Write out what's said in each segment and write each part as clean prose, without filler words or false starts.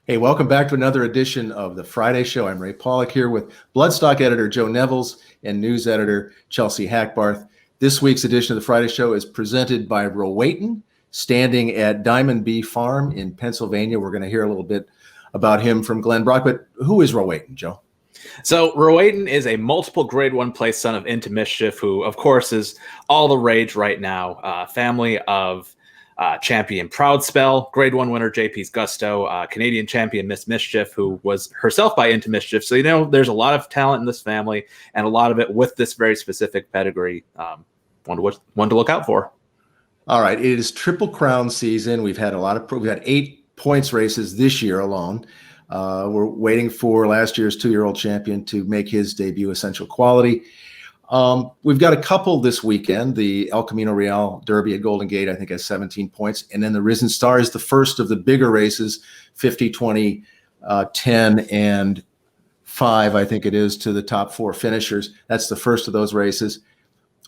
Hey, welcome back to another edition of the Friday Show. I'm Ray Paulick here with bloodstock editor Joe Nevills and news editor Chelsea Hackbarth. This week's edition of the Friday Show is presented by Rowayton, standing at Diamond Bee Farm in Pennsylvania. We're going to hear a little bit about him from Glenn Brock, but who is Rowayton, Joe? So Rowayton is a multiple grade one place son of Into Mischief, who, of course, is all the rage right now. Family of champion Proud Spell, grade one winner JP's Gusto, Canadian champion Miss Mischief, who was herself by Into Mischief. So, there's a lot of talent in this family and a lot of it with this very specific pedigree. One to look out for. All right. It is Triple Crown season. We've had we've had 8 points races this year alone. We're waiting for last year's 2-year-old champion to make his debut, Essential Quality. We've got a couple this weekend. The El Camino Real Derby at Golden Gate, I think, has 17 points. And then the Risen Star is the first of the bigger races, 50, 20, 10, and 5, I think it is, to the top 4 finishers. That's the first of those races.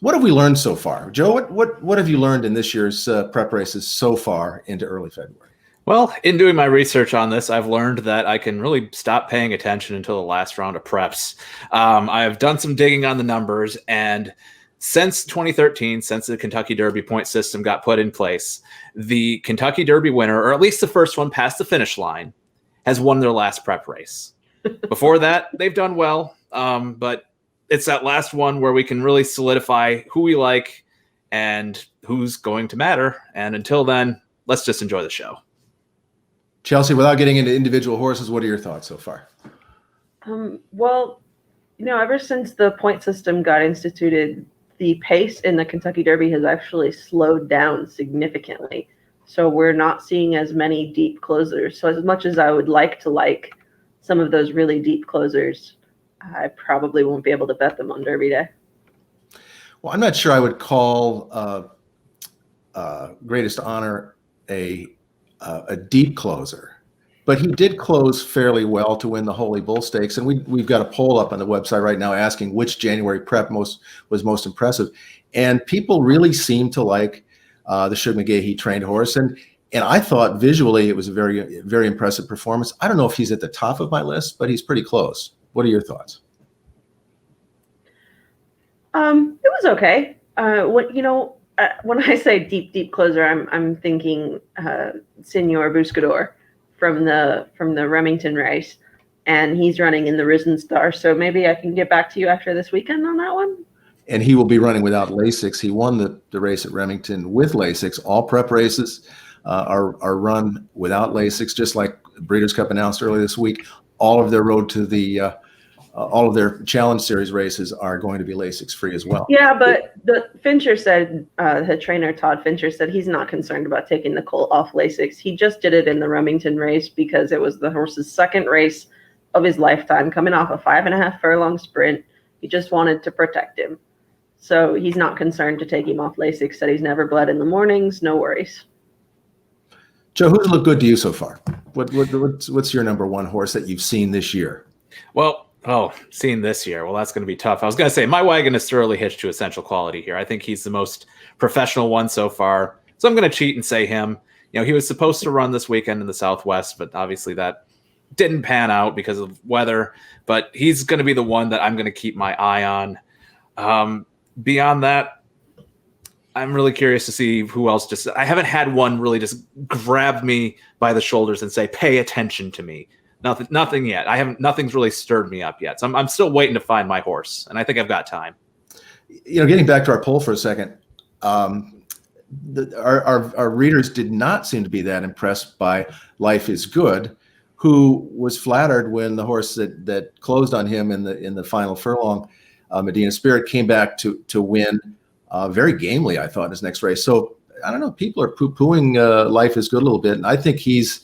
What have we learned so far? Joe, what have you learned in this year's prep races so far into early February? Well, in doing my research on this, I've learned that I can really stop paying attention until the last round of preps. I have done some digging on the numbers, and since 2013, since the Kentucky Derby point system got put in place, the Kentucky Derby winner, or at least the first one past the finish line, has won their last prep race. Before that, they've done well, but it's that last one where we can really solidify who we like and who's going to matter. And until then, let's just enjoy the show. Chelsea, without getting into individual horses, what are your thoughts so far? Well, ever since the point system got instituted, the pace in the Kentucky Derby has actually slowed down significantly. So we're not seeing as many deep closers. So as much as I would like to like some of those really deep closers, I probably won't be able to bet them on Derby Day. Well, I'm not sure I would call Greatest Honor a deep closer, but he did close fairly well to win the Holy Bull Stakes. And we've got a poll up on the website right now asking which January prep was most impressive. And people really seem to like the Shug McGahee trained horse. And I thought visually it was a very, very impressive performance. I don't know if he's at the top of my list, but he's pretty close. What are your thoughts? It was okay. When I say deep closer, I'm thinking Senor Buscador from the Remington race, and he's running in the Risen Star. So maybe I can get back to you after this weekend on that one. And he will be running without Lasix. He won the race at Remington with Lasix. All prep races are run without Lasix, just like Breeders' Cup announced earlier this week. All of their road to the all of their Challenge Series races are going to be Lasix free as well. Yeah, but Fincher said, the trainer Todd Fincher said he's not concerned about taking the colt off Lasix. He just did it in the Remington race because it was the horse's second race of his lifetime, coming off a 5.5 furlong sprint. He just wanted to protect him. So he's not concerned to take him off Lasix. Said he's never bled in the mornings. No worries. Joe, who's looked good to you so far? What's your number one horse that you've seen this year? Seeing this year. Well, that's going to be tough. I was going to say my wagon is thoroughly hitched to Essential Quality here. I think he's the most professional one so far. So I'm going to cheat and say him. He was supposed to run this weekend in the Southwest, but obviously that didn't pan out because of weather. But he's going to be the one that I'm going to keep my eye on. Beyond that, I'm really curious to see who else. I haven't had one really just grab me by the shoulders and say, pay attention to me. Nothing yet. Nothing's really stirred me up yet. So I'm still waiting to find my horse, and I think I've got time. Getting back to our poll for a second, our readers did not seem to be that impressed by Life is Good, who was flattered when the horse that closed on him in the final furlong, Medina Spirit, came back to win very gamely, I thought, in his next race. So I don't know. People are poo-pooing Life is Good a little bit, and I think he's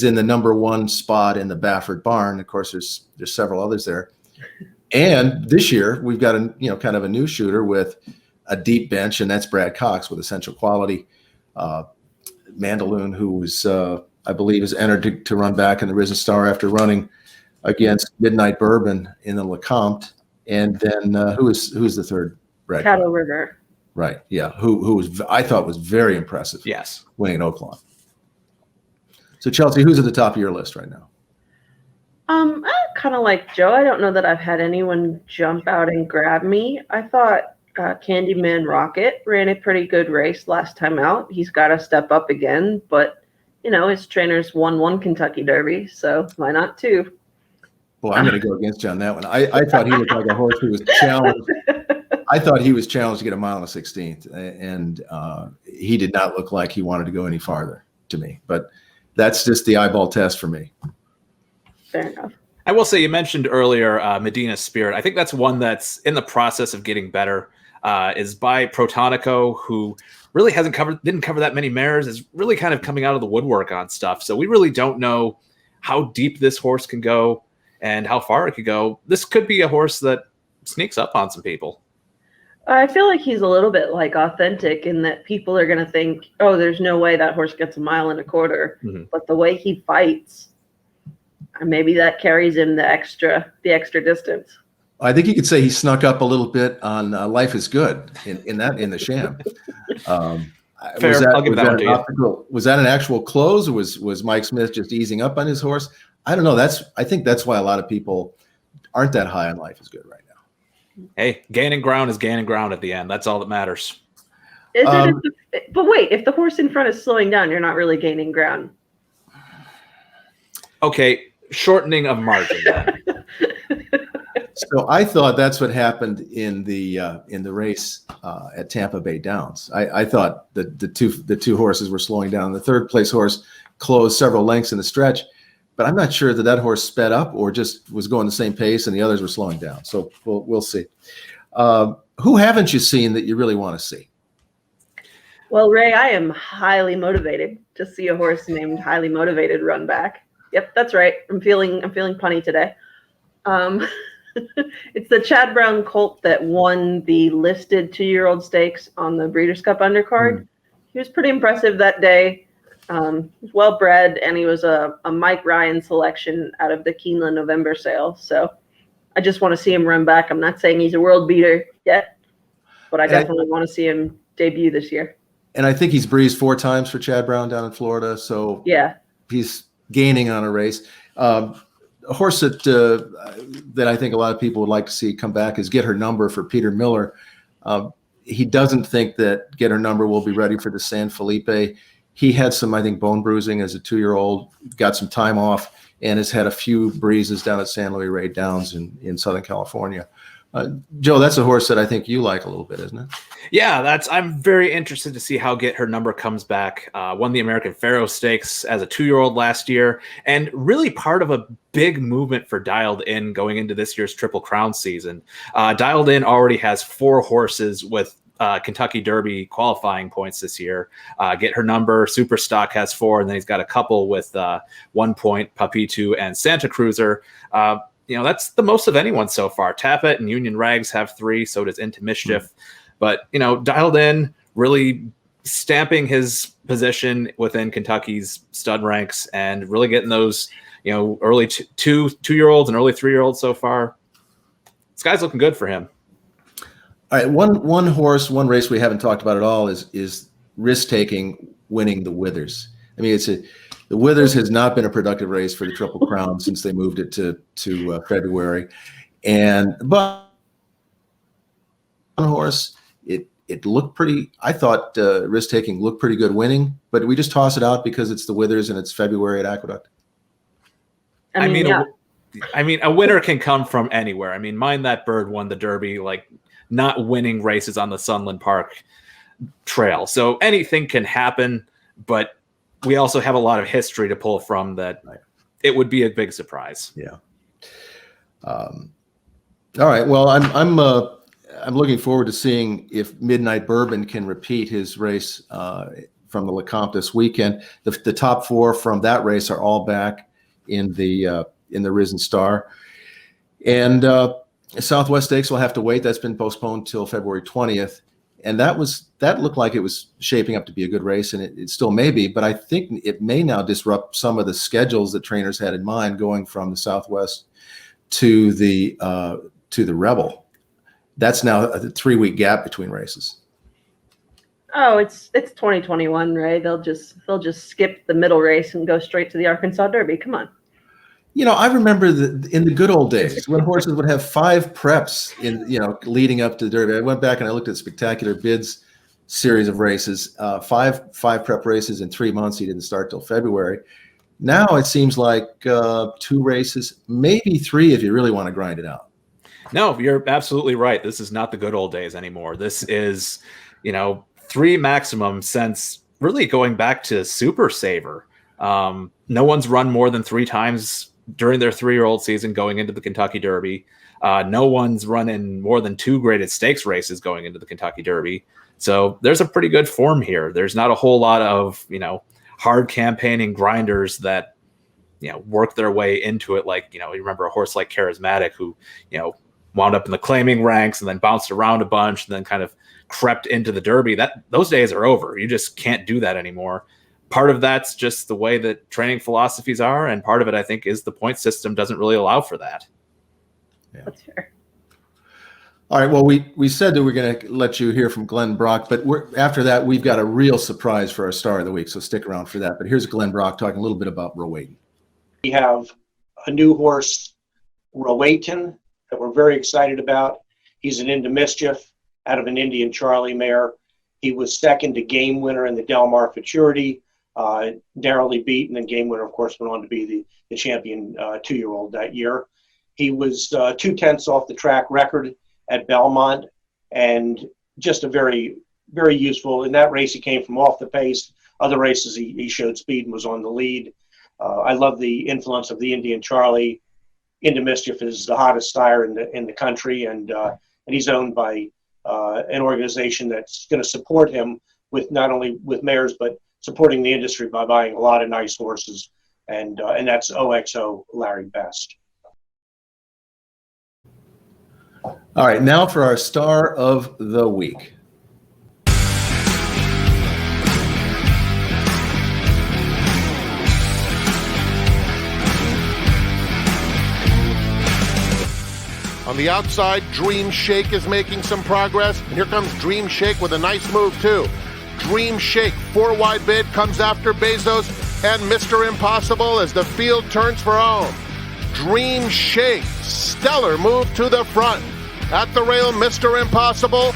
in the number one spot in the Baffert barn. Of course, there's several others there. And this year we've got kind of a new shooter with a deep bench, and that's Brad Cox with Essential Quality. Mandaloon, who was I believe is entered to run back in the Risen Star after running against Midnight Bourbon in the Lecomte. And then who's the third? Brad Cattle River. Right. Yeah. Who was I thought was very impressive. Yes. Winning at Oaklawn. So Chelsea, who's at the top of your list right now? I'm kind of like Joe. I don't know that I've had anyone jump out and grab me. I thought Candyman Rocket ran a pretty good race last time out. He's got to step up again, but his trainers won one Kentucky Derby, so why not two? Well, I'm going to go against you on that one. I thought he looked like a horse who was challenged. I thought he was challenged to get a mile and a 16th, and he did not look like he wanted to go any farther to me. But that's just the eyeball test for me. Fair enough. I will say, you mentioned earlier Medina Spirit. I think that's one that's in the process of getting better. Is by Protonico, who really didn't cover that many mares, is really kind of coming out of the woodwork on stuff. So we really don't know how deep this horse can go and how far it could go. This could be a horse that sneaks up on some people. I feel like he's a little bit like Authentic in that people are going to think, oh, there's no way that horse gets a mile and a quarter. Mm-hmm. But the way he fights, maybe that carries him the extra distance. I think you could say he snuck up a little bit on Life is Good in the sham. Fair, I'll give that one to you. Was that an actual close, or was Mike Smith just easing up on his horse? I don't know. I think that's why a lot of people aren't that high on Life is Good right now. Hey, gaining ground is gaining ground at the end. That's all that matters. But wait, if the horse in front is slowing down, you're not really gaining ground. Okay, shortening of margin then. So I thought that's what happened in the race at Tampa Bay Downs. I thought that the two horses were slowing down. The third place horse closed several lengths in the stretch, but I'm not sure that horse sped up or just was going the same pace and the others were slowing down. So we'll see. Who haven't you seen that you really want to see? Well, Ray, I am highly motivated to see a horse named Highly Motivated run back. Yep, that's right. I'm feeling punny today. It's the Chad Brown colt that won the listed 2-year-old stakes on the Breeders' Cup undercard. He was pretty impressive that day. He was well bred, and he was a Mike Ryan selection out of the Keeneland November sale. So I just want to see him run back. I'm not saying he's a world beater yet, but I definitely want to see him debut this year. And I think he's breezed 4 times for Chad Brown down in Florida. So yeah, he's gaining on a race. A horse that I think a lot of people would like to see come back is Get Her Number for Peter Miller. He doesn't think that Get Her Number will be ready for the San Felipe. He had some, I think, bone bruising as a 2-year-old, got some time off, and has had a few breezes down at San Luis Rey Downs in Southern California. Joe, that's a horse that I think you like a little bit, isn't it? Yeah, I'm very interested to see how Get Her Number comes back. Won the American Pharoah Stakes as a 2-year-old last year, and really part of a big movement for Dialed In going into this year's Triple Crown season. Dialed In already has 4 horses with Kentucky Derby qualifying points this year. Get Her Number, Superstock has 4, and then he's got a couple with 1 point, Papitu, and Santa Cruiser. That's the most of anyone so far. Tappet and Union Rags have 3, so does Into Mischief. But, Dialed In really stamping his position within Kentucky's stud ranks and really getting those, early 2-year-olds and early 3-year-olds so far. This guy's looking good for him. All right, one race we haven't talked about at all is Risk Taking winning the Withers. I mean, the Withers has not been a productive race for the Triple Crown since they moved it to February, but on horse it looked pretty. I thought Risk Taking looked pretty good winning, but we just toss it out because it's the Withers and it's February at Aqueduct. I mean, a winner can come from anywhere. I mean, Mind That Bird won the Derby, not winning races on the Sunland Park Trail. So anything can happen, but we also have a lot of history to pull from that. It would be a big surprise. Yeah. All right. Well, I'm looking forward to seeing if Midnight Bourbon can repeat his race from the Lecomte this weekend. The top 4 from that race are all back in the Risen Star, and Southwest Stakes will have to wait. That's been postponed till February 20th. And that looked like it was shaping up to be a good race, and it still may be, but I think it may now disrupt some of the schedules that trainers had in mind going from the Southwest to the Rebel. That's now a 3-week gap between races. Oh, it's 2021, right? They'll just skip the middle race and go straight to the Arkansas Derby. Come on. I remember in the good old days when horses would have 5 preps leading up to the Derby. I went back and I looked at Spectacular Bids series of races, five prep races in 3 months. He didn't start till February. Now it seems like 2 races, maybe 3 if you really want to grind it out. No, you're absolutely right. This is not the good old days anymore. This is, 3 maximum since really going back to Super Saver. No one's run more than 3 times during their 3-year-old season going into the Kentucky Derby. No one's running more than 2 graded stakes races going into the Kentucky Derby. So there's a pretty good form here. There's not a whole lot of, hard campaigning grinders that, work their way into it. Like, you remember a horse like Charismatic who, wound up in the claiming ranks and then bounced around a bunch and then kind of crept into the Derby. Those days are over. You just can't do that anymore. Part of that's just the way that training philosophies are, and part of it, I think, is the point system doesn't really allow for that. Yeah. That's fair. All right. Well, we said that we're going to let you hear from Glenn Brock, but after that, we've got a real surprise for our star of the week. So stick around for that. But here's Glenn Brock talking a little bit about Rowayton. We have a new horse, Rowayton, that we're very excited about. He's an Into Mischief out of an Indian Charlie mare. He was second to Game Winner in the Del Mar Futurity, narrowly beaten, and Game Winner, of course, went on to be the champion 2-year-old that year. He was 2/10 off the track record at Belmont, and just a very, very useful. In that race, he came from off the pace. Other races, he showed speed and was on the lead. I love the influence of the Indian Charlie. Into Mischief is the hottest sire in the country, and he's owned by an organization that's going to support him with not only with mares but supporting the industry by buying a lot of nice horses, and that's OXO Larry Best. All right, now for our star of the week. On the outside, Dream Shake is making some progress. And here comes Dream Shake with a nice move, too. Dream Shake, 4 wide bid, comes after Bezos and Mr. Impossible as the field turns for home. Dream Shake, stellar move to the front. At the rail, Mr. Impossible.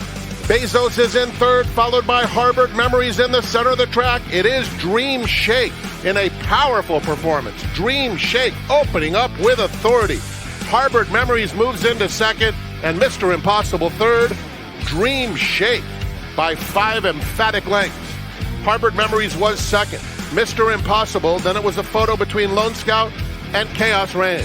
Bezos is in third, followed by Harvard Memories in the center of the track. It is Dream Shake in a powerful performance. Dream Shake opening up with authority. Harvard Memories moves into second, and Mr. Impossible third. Dream Shake by 5 emphatic lengths. Harvard Memories was second. Mr. Impossible, then it was a photo between Lone Scout and Chaos Reign.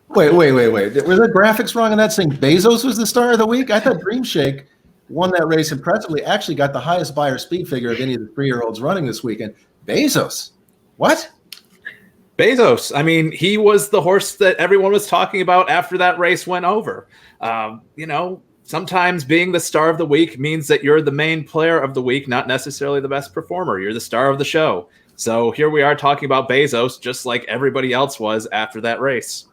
Wait. Were the graphics wrong on that saying Bezos was the star of the week? I thought Dream Shake won that race impressively, actually got the highest buyer speed figure of any of the 3-year-olds running this weekend. Bezos? What? Bezos. I mean, he was the horse that everyone was talking about after that race went over. Sometimes being the star of the week means that you're the main player of the week, not necessarily the best performer. You're the star of the show. So here we are talking about Bezos, just like everybody else was after that race.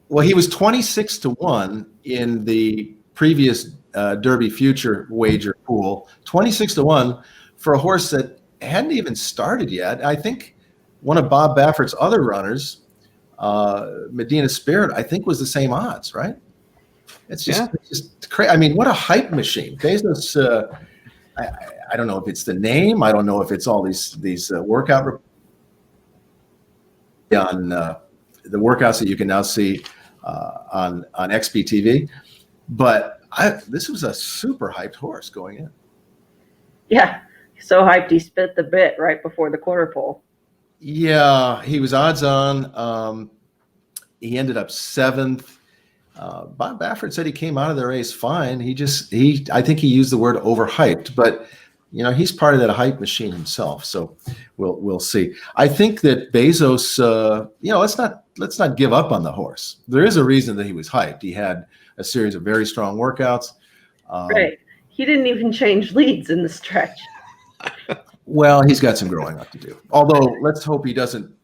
Well, he was 26-1 in the previous Derby Future wager pool. 26-1 for a horse that hadn't even started yet. I think one of Bob Baffert's other runners, Medina Spirit, I think was the same odds, right? It's just crazy. I mean, what a hype machine. Bezos, I don't know if it's the name. I don't know if it's all these workout on the workouts that you can now see on XBTV. But this was a super hyped horse going in. Yeah, so hyped he spit the bit right before the quarter pole. Yeah, he was odds on. He ended up 7th. Bob Baffert said he came out of the race fine. I think he used the word overhyped, but he's part of that hype machine himself. So we'll see. I think that Bezos, let's not give up on the horse. There is a reason that he was hyped. He had a series of very strong workouts. Right. He didn't even change leads in the stretch. Well, he's got some growing up to do. Although let's hope he doesn't,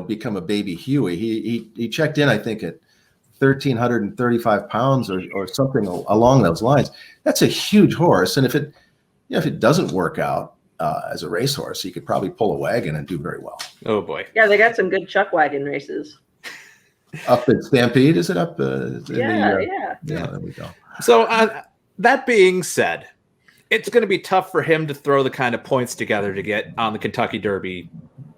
become a baby Huey. He checked in, I think, at 1,335 pounds or something along those lines. That's a huge horse. And if it if it doesn't work out as a racehorse, he could probably pull a wagon and do very well. Oh boy. Yeah, they got some good chuck wagon races. Up at Stampede, is it up? Yeah. There we go. So that being said, it's going to be tough for him to throw the kind of points together to get on the Kentucky Derby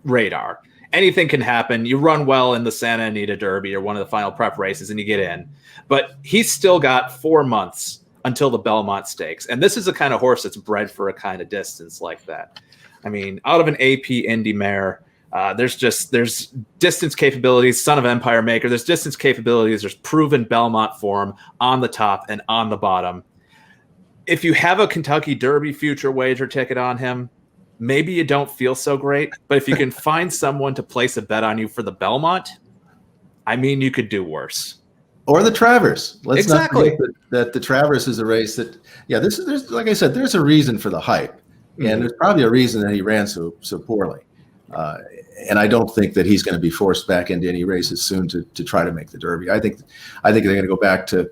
radar. Anything can happen. You run well in the Santa Anita Derby or one of the final prep races and you get in. But he's still got 4 months until the Belmont Stakes. And this is a kind of horse that's bred for a kind of distance like that. I mean, out of an AP Indy mare, there's distance capabilities, son of Empire Maker. There's distance capabilities. There's proven Belmont form on the top and on the bottom. If you have a Kentucky Derby future wager ticket on him, maybe you don't feel so great. But if you can find someone to place a bet on you for the Belmont, I mean, you could do worse. Or the Travers. Let's not Exactly. forget that the Travers is a race that, there's like I said, there's a reason for the hype. And there's probably a reason that he ran so poorly. And I don't think that he's going to be forced back into any races soon to try to make the Derby. I think they're going to go back to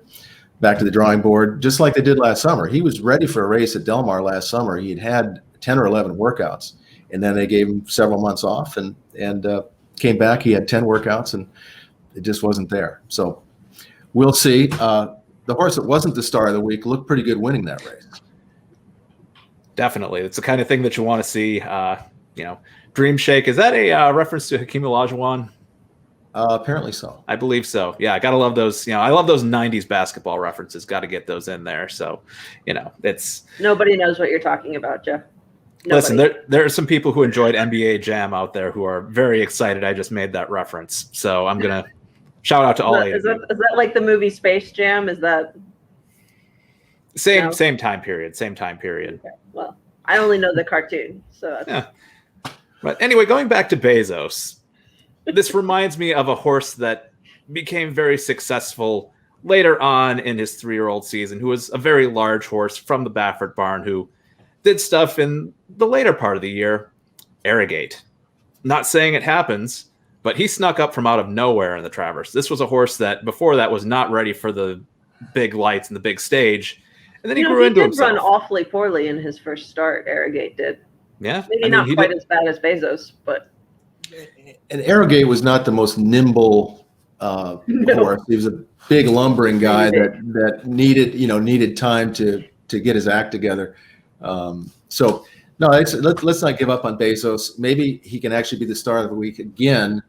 the drawing board, just like they did last summer. He was ready for a race at Del Mar last summer. He had 10 or 11 workouts, and then they gave him several months off and came back. He had 10 workouts, and it just wasn't there. So we'll see. The horse that wasn't the star of the week looked pretty good winning that race. Definitely. It's the kind of thing that you want to see. Dream Shake. Is that a reference to Hakeem Olajuwon? Apparently so. I believe so. Yeah, I gotta love those. I love those '90s basketball references. Got to get those in there. So, it's Nobody knows what you're talking about, Jeff. Listen, there are some people who enjoyed NBA Jam out there who are very excited I just made that reference. So I'm gonna shout out to all eight. Is that like the movie Space Jam? Is that same time period? Same time period. Okay. Well, I only know the cartoon, so yeah. But anyway, going back to Bezos, this reminds me of a horse that became very successful later on in his 3-year-old season, who was a very large horse from the Baffert barn who did stuff in the later part of the year. Arrogate. Not saying it happens, but he snuck up from out of nowhere in the Travers. This was a horse that before that was not ready for the big lights and the big stage. And then he grew into himself. He did run awfully poorly in his first start, Arrogate did. Yeah. Maybe not quite as bad as Bezos, but. And Arrogate was not the most nimble horse. He was a big lumbering guy that needed time to get his act together. So no, let's not give up on Bezos. Maybe he can actually be the star of the week again,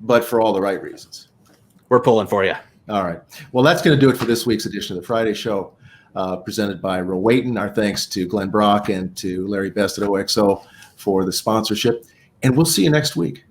but for all the right reasons. We're pulling for you. All right. Well, that's going to do it for this week's edition of the Friday Show, presented by Rowayton. Our thanks to Glenn Brock and to Larry Best at OXO for the sponsorship. And we'll see you next week.